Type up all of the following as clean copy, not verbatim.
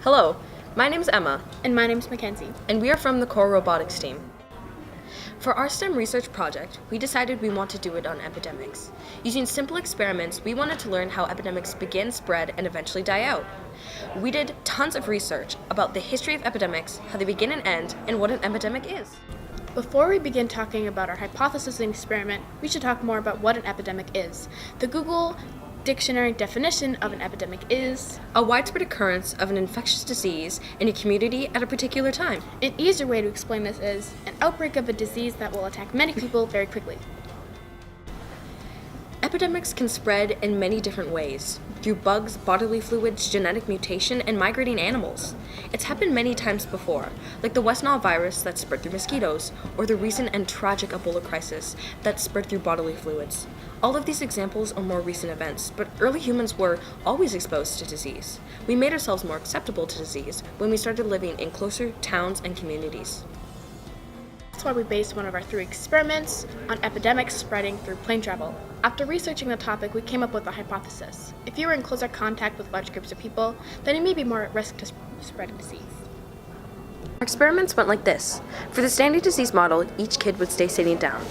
Hello, my name is Emma, And my name's Mackenzie. and we are from the core robotics team. For our STEM research project, we decided we want to do it on epidemics. Using simple experiments, we wanted to learn how epidemics begin, spread, and eventually die out. We did tons of research about the history of epidemics, how they begin and end, and what an epidemic is. Before we begin talking about our hypothesis and experiment, we should talk more about what an epidemic is. The Google Dictionary definition of an epidemic is A widespread occurrence of an infectious disease in a community at a particular time. an easier way to explain this is an outbreak of a disease that will attack many people very quickly. Epidemics can spread in many different ways, through bugs, bodily fluids, genetic mutation, and migrating animals. It's happened many times before, like the West Nile virus that spread through mosquitoes, or the recent and tragic Ebola crisis that spread through bodily fluids. All of these examples are more recent events, but early humans were always exposed to disease. We made ourselves more acceptable to disease when we started living in closer towns and communities. That's why we based one of our 3 experiments on epidemics spreading through plane travel. After researching the topic, we came up with a hypothesis. If you were in closer contact with large groups of people, then you may be more at risk to spread a disease. Our experiments went like this. For the standard disease model, each kid would stay sitting down.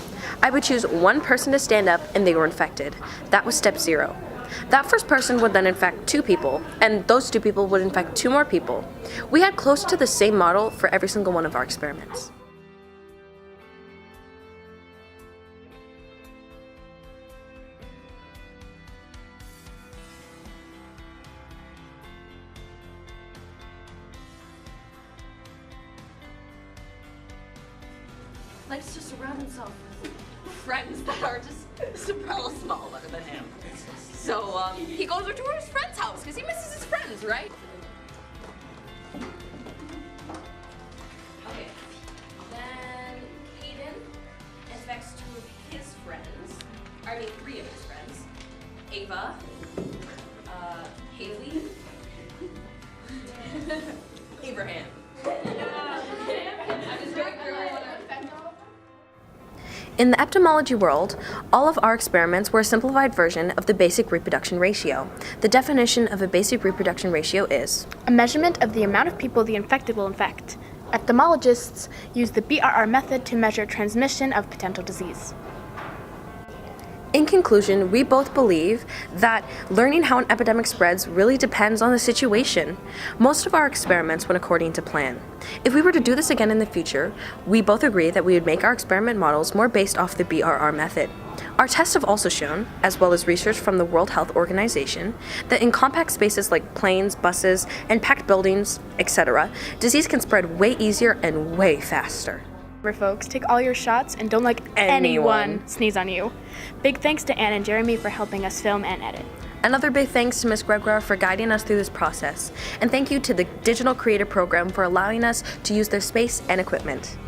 I would choose one person to stand up and they were infected. That was step 0. That first person would then infect 2 people, and those 2 people would infect 2 more people. We had close to the same model for every single one of our experiments. Likes to surround himself with friends that are just a little smaller than him. So he goes to his friend's house because he misses his friends, right? Okay. Then Caden infects 2 of his friends. 3 of his friends. Ava, Haley, Abraham. I'm just going through everyone. In the epidemiology world, all of our experiments were a simplified version of the basic reproduction ratio. The definition of a basic reproduction ratio is A measurement of the amount of people the infected will infect. Epidemiologists use the BRR method to measure transmission of potential disease. In conclusion, we both believe that learning how an epidemic spreads really depends on the situation. Most of our experiments went according to plan. If we were to do this again in the future, we both agree that we would make our experiment models more based off the BRR method. Our tests have also shown, as well as research from the World Health Organization, that in compact spaces like planes, buses, and packed buildings, etc., disease can spread way easier and way faster. Remember, folks, take all your shots and don't let anyone sneeze on you. Big thanks to Anne and Jeremy for helping us film and edit. Another big thanks to Ms. Gregoire for guiding us through this process. And thank you to the Digital Creator Program for allowing us to use their space and equipment.